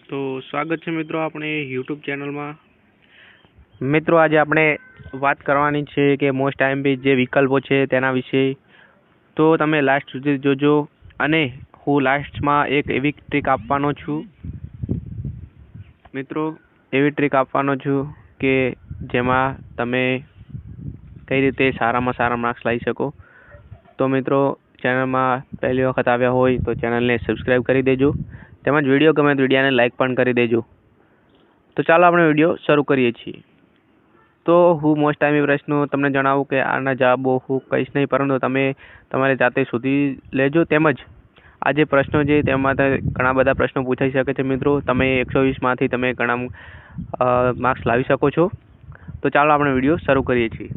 તો સ્વાગત છે મિત્રો આપણે યુટ્યુબ ચેનલમાં। મિત્રો આજે આપણે વાત કરવાની છે કે મોસ્ટ આઈએમપી જે વિકલ્પો છે તેના વિશે। તો તમે લાસ્ટ સુધી જોજો અને હું લાસ્ટમાં એક એવી ટ્રીક આપવાનો છું મિત્રો, એવી ટ્રીક આપવાનો છું કે જેમાં તમે કઈ રીતે સારામાં સારા માર્ક્સ લાવી શકો। તો મિત્રો ચેનલમાં પહેલી વખત આવ્યા હોય તો ચેનલને સબસ્ક્રાઈબ કરી દેજો, તેમજ વિડીયો ગમે તો વિડીયોને લાઈક પણ કરી દેજો। તો ચાલો આપણે વિડીયો શરૂ કરીએ છીએ। તો હું મોસ્ટ આઈએમપી પ્રશ્નો તમને જણાવું કે આના જવાબો હું કહીશ નહીં, પરંતુ તમે તમારી જાતે શોધી લેજો। તેમજ આ જે પ્રશ્નો છે તેમાં ઘણા બધા પ્રશ્નો પૂછાઈ શકે છે મિત્રો, તમે 120માંથી તમે ઘણા માર્ક્સ લાવી શકો છો। તો ચાલો આપણે વિડીયો શરૂ કરીએ છીએ।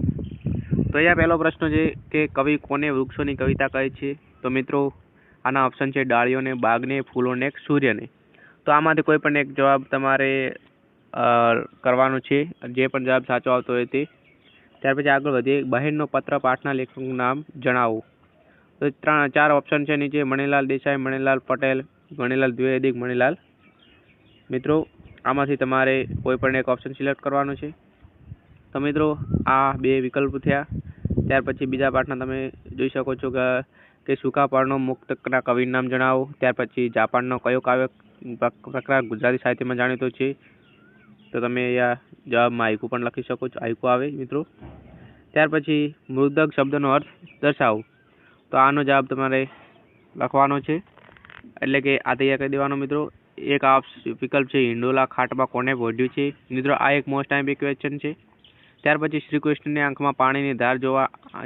તો અહીંયા પહેલો પ્રશ્ન છે કે કવિ કોને વૃક્ષોની કવિતા કહે છે? તો મિત્રો આના ઓપ્શન છે ડાળીઓને, બાગને, ફૂલોને, સૂર્યને। તો આમાંથી કોઈ પણ એક જવાબ તમારે કરવાનું છે, જે પણ જવાબ સાચો આવતો હોય તે। ત્યાર પછી આગળ વધીએ, બહેનનો પત્ર પાઠના લેખકનું નામ જણાવો। તો ચાર ઓપ્શન છે નીચે, મણિલાલ દેસાઈ, મણિલાલ પટેલ, મણિલાલ દ્વિવેદી, મણિલાલ। મિત્રો આમાંથી તમારે કોઈ પણ એક ઓપ્શન સિલેક્ટ કરવાનો છે। તો મિત્રો આ બે વિકલ્પ થયા। ત્યાર પછી બીજા પાઠના તમે જોઈ શકો છો કે સૂકા પર્ણો મુક્તકના કવિનું નામ જણાવો। ત્યાર પછી જાપાનનો કયો કાવ્ય પ્રકાર ગુજરાતી સાહિત્યમાં જાણીતો છે? તો તમે અહીંયા જવાબમાં હાઈકુ પણ લખી શકો છો, હાઈકુ આવે મિત્રો। ત્યાર પછી મૃદક શબ્દનો અર્થ દર્શાવો। તો આનો જવાબ તમારે લખવાનો છે, એટલે કે આ તૈયાર કરી દેવાનો મિત્રો। એક આ વિકલ્પ છે હિંડોલા ખાટમાં કોને પોઢ્યું છે? મિત્રો આ એક મોસ્ટ આઈએમપી ક્વેશ્ચન છે। ત્યાર પછી શ્રી કૃષ્ણની આંખમાં પાણીની ધાર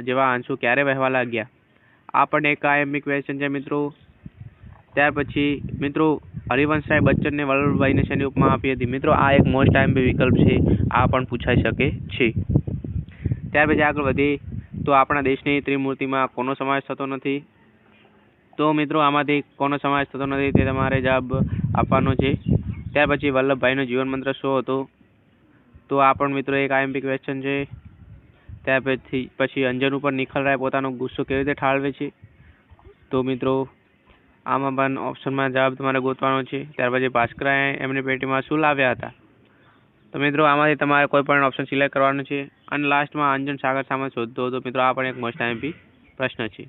જેવા આંસુ ક્યારે વહેવા લાગ્યા? આ પણ એક આઈએમપી ક્વેશ્ચન છે મિત્રો। ત્યાર પછી મિત્રો હરિવંશરાય બચ્ચનને વલ્લભભાઈને શેની ઉપમા આપી હતી? મિત્રો આ એક મોસ્ટ આઈએમપી વિકલ્પ છે, આ પણ પૂછાઈ શકે છે। ત્યાર પછી આગળ વધીએ તો આપણા દેશની ત્રિમૂર્તિમાં કોનો સમાવેશ થતો નથી? તો મિત્રો આમાંથી કોનો સમાવેશ થતો નથી તે તમારે જવાબ આપવાનો છે। ત્યાર પછી વલ્લભભાઈનો જીવન મંત્ર શું હતો? તો આ પણ મિત્રો એક આઈએમપી ક્વેશ્ચન છે। ત્યાર પછી અંજન ઉપર નિખલરાય પોતાનો ગુસ્સો કેવી રીતે ઠાલવે છે? તો મિત્રો આમાં પણ ઓપ્શનમાં જવાબ તમારે ગોતવાનો છે। ત્યાર પછી ભાસ્કરાએ એમની પેટીમાં શું લાવ્યા હતા? તો મિત્રો આમાંથી તમારે કોઈ પણ ઓપ્શન સિલેક્ટ કરવાનું છે। અને લાસ્ટમાં અંજન સાગર સામે શોધતો હતો। મિત્રો આ પણ એક મોસ્ટ આઈએમપી પ્રશ્ન છે।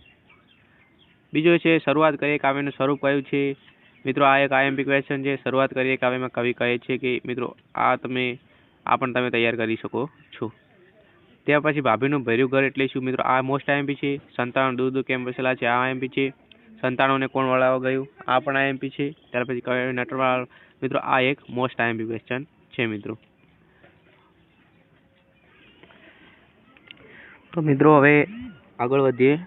બીજો છે શરૂઆત કરીએ કાવ્યનું સ્વરૂપ કયું છે? મિત્રો આ એક આઈએમપી ક્વેશ્ચન છે। શરૂઆત કરીએ કાવ્યમાં કવિ કહે છે કે મિત્રો આ પણ તમે તૈયાર કરી શકો છો। ત્યાર પછી ભાભીનું ભર્યું ઘર એટલે શું? મિત્રો આ મોસ્ટ આઈએમપી છે। સંતાનો દૂર દૂર કેમ વસેલા છે? આ આઈએમપી છે। સંતાનોને કોણ વળાવવા ગયું? આ પણ આઈએમપી છે। ત્યાર પછી કવિ નટવરલાલ, મિત્રો આ એક મોસ્ટ આઈએમપી ક્વેશ્ચન છે મિત્રો। તો મિત્રો હવે આગળ વધીએ,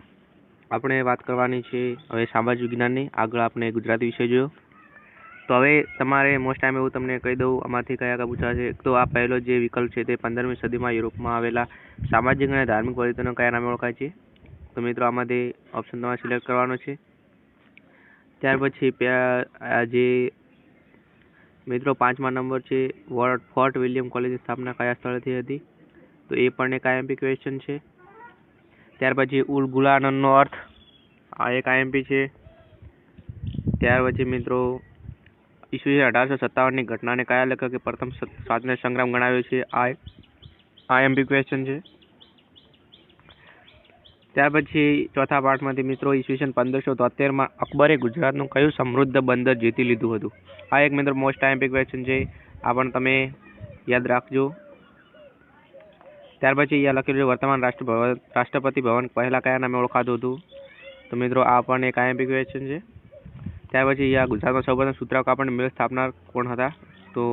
આપણે વાત કરવાની છે હવે સામાજિક વિજ્ઞાનની। આગળ આપણે ગુજરાતી વિષય જોયો। તો હવે તમારે મોસ્ટ ટાઈમ એવું તમને કહી દઉં આમાંથી કયા કયા પૂછાશે। તો આ પહેલો જે વિકલ્પ છે તે 15મી સદીમાં યુરોપમાં આવેલા સામાજિક અને ધાર્મિક પરિવર્તનો કયા નામે ઓળખાય છે? તો મિત્રો આમાંથી ઓપ્શન તમારે સિલેક્ટ કરવાનો છે। ત્યાર પછી જે મિત્રો 5મા નંબર છે, ફોર્ટ વિલિયમ કોલેજની સ્થાપના કયા સ્થળે થઈ હતી? તો એ પણ એક આઈએમપી ક્વેશ્ચન છે। ત્યાર પછી ઉલગુલાનનો અર્થ, આ એક આઈએમપી છે। ત્યાર પછી મિત્રો ઈસવીસન 1857ની ઘટનાને કયા લેખકે પ્રથમ સ્વાતંત્ર્ય સંગ્રામ ગણાવ્યો છે? આ આઈએમપી ક્વેશ્ચન છે। ત્યાર પછી ચોથા પાઠમાંથી મિત્રો ઈસવીસન 1573માં અકબરે ગુજરાતનું કયું સમૃદ્ધ બંદર જીતી લીધું હતું? આ એક મિત્રો મોસ્ટ આઈએમપી ક્વેશ્ચન છે, આ પણ તમે યાદ રાખજો। ત્યાર પછી અહીંયા લખેલું છે વર્તમાન રાષ્ટ્રપતિ ભવન પહેલા કયા નામે ઓળખાતું હતું? તો મિત્રો આ પણ એક આઈએમપી ક્વેશ્ચન છે। ત્યાર પછી અહીંયા ગુજરાતમાં સૌપ્રથમ સુતરાઉ કાપડની મિલ સ્થાપનાર કોણ હતા? તો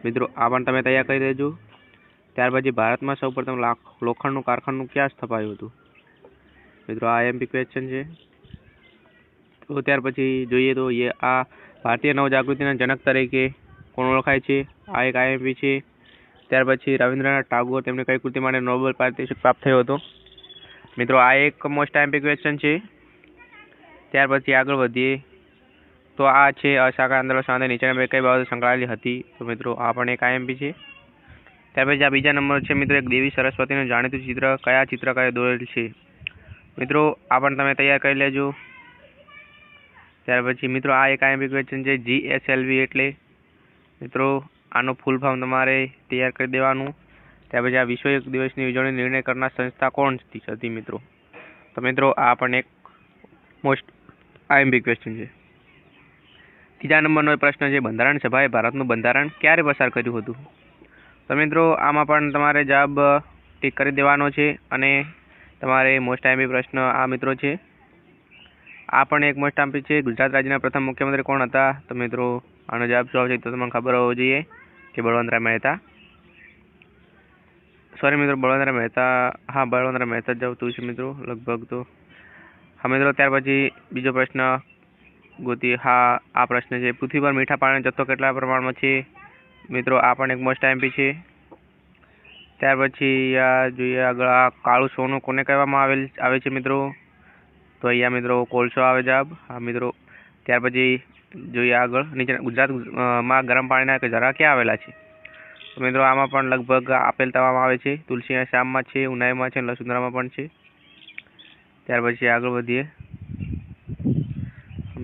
મિત્રો આ પણ તમે તૈયાર કરી દેજો। ત્યાર પછી ભારતમાં સૌપ્રથમ લોખંડનું કારખાનું ક્યાં સ્થપાયું હતું? મિત્રો આ આઈએમપી ક્વેશ્ચન છે। તો ત્યાર પછી જોઈએ તો આ ભારતીય નવજાગૃતિના જનક તરીકે કોણ ઓળખાય છે? આ એક આઈએમપી છે। ત્યાર પછી રવિન્દ્રનાથ ટાગોર તેમને કઈ કૃતિ માટે નોબેલ પારિતોષિક પ્રાપ્ત થયો હતો? મિત્રો આ એક મોસ્ટ આઈએમપી ક્વેશ્ચન છે। ત્યાર પછી આગળ વધીએ તો આ છે અસહકાર આંદોલન સાથે નીચેના કઈ બાબતો સંકળાયેલી હતી? તો મિત્રો આ પણ એક આઈએમપી છે। ત્યાર પછી આ બીજા નંબર છે મિત્રો એક દેવી સરસ્વતીનું જાણીતું ચિત્ર કયા ચિત્રકારે દોરેલ છે? મિત્રો આ પણ તમે તૈયાર કરી લેજો। ત્યાર પછી મિત્રો આ એક આઈએમપી ક્વેશ્ચન છે, GSLV એટલે? મિત્રો આનું ફૂલ ફોર્મ તમારે તૈયાર કરી દેવાનું. ત્યાર પછી આ વિશ્વ યોગ દિવસની ઉજવણી નિર્ણય કરનાર સંસ્થા કોણ હતી મિત્રો? તો મિત્રો આ પણ એક મોસ્ટ આઈએમપી ક્વેશ્ચન છે. ત્રીજા નંબરનો પ્રશ્ન છે, બંધારણ સભાએ ભારતનું બંધારણ ક્યારે પસાર કર્યું હતું? તો મિત્રો આમાં પણ તમારે જવાબ ટીક કરી દેવાનો છે અને તમારે મોસ્ટ આઈએમપી પ્રશ્ન આ મિત્રો છે. આ પણ એક મોસ્ટ આઈએમપી છે. ગુજરાત રાજ્યના પ્રથમ મુખ્યમંત્રી કોણ હતા? તો મિત્રો આનો જવાબ શું આવશે? તો તમને ખબર હોવો જોઈએ કે બળવંતરાય મહેતા. સોરી મિત્રો, બળવંતરાય મહેતા. હા, બળવંતરાય મહેતા જ આવતું છે મિત્રો લગભગ તો. હા મિત્રો, ત્યાર પછી બીજો પ્રશ્ન ગોતી. હા, આ પ્રશ્ન છે, પૃથ્વી પર મીઠા પાણીનો જથ્થો કેટલા પ્રમાણમાં છે? મિત્રો આ પણ એક મોસ્ટ આઈએમપી છે. ત્યાર પછી જોઈએ આગળ, આ કાળું સોનું કોને કહેવામાં આવે છે મિત્રો? તો અહીંયા મિત્રો કોલસો આવે જવાબ. હા મિત્રો, ત્યાર પછી જોઈએ આગળ, નીચે ગુજરાતમાં ગરમ પાણીના ઝરા ક્યાં આવેલા છે? તો મિત્રો આમાં પણ લગભગ આપેલ તમામ આવે છે. તુલસી શ્યામમાં છે, ઉનાઈમાં છે, લસુંદરામાં પણ છે. ત્યાર પછી આગળ વધીએ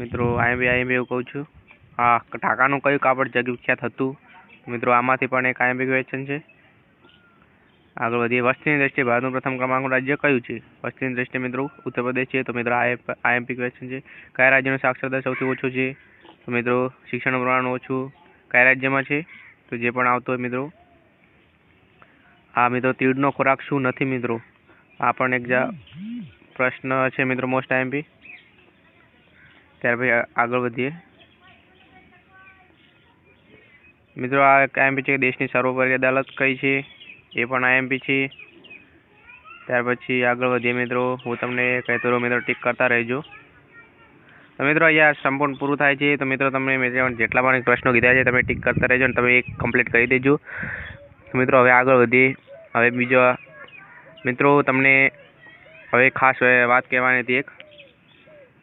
મિત્રો, આઈએમપી એવું કહું છું. હા, ઢાકાનું કયું કાપડ જગવિખ્યાત હતું? મિત્રો આમાંથી પણ એક આઈએમપી ક્વેશ્ચન છે. આગળ વધીએ, વસ્તીની દ્રષ્ટિએ ભારતનું પ્રથમ ક્રમાંકનું રાજ્ય કયું છે? વસ્તીની દ્રષ્ટિએ મિત્રો ઉત્તર પ્રદેશ છે. તો મિત્રો આઈએમપી ક્વેશ્ચન છે. કયા રાજ્યનો સાક્ષરતા સૌથી ઓછો છે? તો મિત્રો શિક્ષણનું પ્રમાણ ઓછું કયા રાજ્યમાં છે? તો જે પણ આવતો હોય મિત્રો. હા મિત્રો, તીડનો ખોરાક શું નથી મિત્રો? આ પણ એક પ્રશ્ન છે મિત્રો મોસ્ટ આઈએમપી. ત્યાર પછી આગળ વધીએ મિત્રો, આ એક આઈએમપી છે, દેશની સર્વોપરી અદાલત કઈ છે? એ પણ આઈએમપી છે. ત્યાર પછી આગળ વધીએ મિત્રો, હું તમને કહેતો રહું મિત્રો, ટીક કરતા રહેજો. તો મિત્રો અહીંયા સંપૂર્ણ પૂરું થાય છે. તો મિત્રો તમે જેટલા પણ પ્રશ્નો કીધા છે તમે ટીક કરતા રહેજો અને તમે એક કમ્પ્લીટ કરી દેજો. મિત્રો હવે આગળ વધીએ. હવે બીજો મિત્રો તમને હવે ખાસ વાત કહેવાની હતી એક,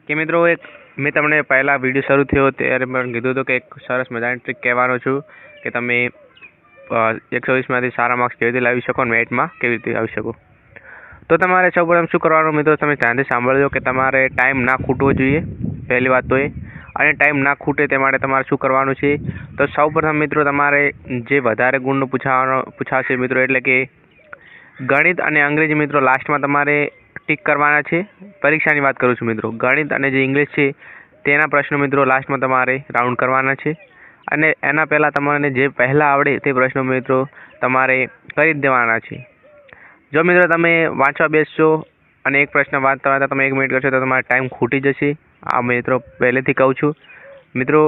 કે મિત્રો એક મેં તમને પહેલાં વિડીયો શરૂ થયો ત્યારે પણ કીધું હતું કે એક સરસ મજાની ટ્રીક કહેવાનો છું કે તમે 120માંથી સારા માર્ક્સ કેવી રીતે લાવી શકો અને મેરિટમાં કેવી રીતે આવી શકો. તો તમારે સૌપ્રથમ શું કરવાનું મિત્રો, તમે ધ્યાનથી સાંભળજો કે તમારે ટાઈમ ના ખૂટવો જોઈએ, પહેલી વાત તો એ. અને ટાઈમ ના ખૂટે તે માટે તમારે શું કરવાનું છે? તો સૌપ્રથમ મિત્રો તમારે જે વધારે ગુણનું પૂછાશે મિત્રો, એટલે કે ગણિત અને અંગ્રેજી મિત્રો લાસ્ટમાં તમારે ટીક કરવાના છે. પરીક્ષાની વાત કરું છું મિત્રો. ગણિત અને જે ઇંગ્લિશ છે તેના પ્રશ્નો મિત્રો લાસ્ટમાં તમારે રાઉન્ડ કરવાના છે. અને એના પહેલાં તમને જે પહેલાં આવડે તે પ્રશ્નો મિત્રો તમારે કરી જ દેવાના છે. જો મિત્રો તમે વાંચવા બેસશો અને એક પ્રશ્ન વાંચતા વાંચતા તમે 1 મિનિટ કરશો તો તમારો ટાઈમ ખૂટી જશે. આ મિત્રો પહેલેથી કહું છું મિત્રો.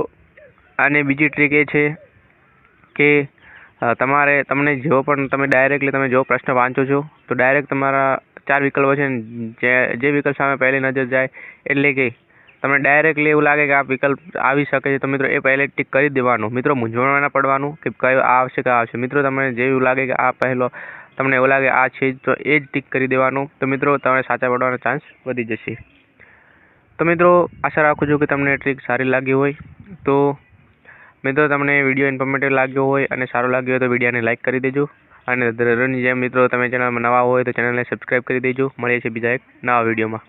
અને બીજી ટ્રીક એ છે કે તમને જેવો પણ તમે ડાયરેક્ટલી તમે જો પ્રશ્ન વાંચો છો તો ડાયરેક્ટ તમારા 4 વિકલ્પો છે ને, જે વિકલ્પ સામે પહેલી નજર જાય એટલે કે તમને ડાયરેક્ટલી એવું લાગે કે આ વિકલ્પ આવી શકે છે તો મિત્રો એ પહેલે ટીક કરી દેવાનું. મિત્રો મૂંઝવણ ના પડવાનું કે કયો આ આવશે કે આ આવશે. મિત્રો તમને જેવું લાગે કે આ પહેલો તમને એવું લાગે આ છે તો એ જ ટીક કરી દેવાનું. તો મિત્રો તમે સાચા પડવાનો ચાન્સ વધી જશે. તો મિત્રો આશા રાખું છું કે તમને ટ્રીક સારી લાગી હોય. તો મિત્રો તમને વિડીયો ઇન્ફોર્મેટિવ લાગ્યો હોય અને સારો લાગ્યો હોય તો વિડીયોને લાઇક કરી દેજો. અને દરરોજની જેમ મિત્રો તમે ચેનલમાં નવા હોય તો ચેનલને સબસ્ક્રાઈબ કરી દેજો. મળીએ છીએ બીજા એક નવા વિડીયોમાં.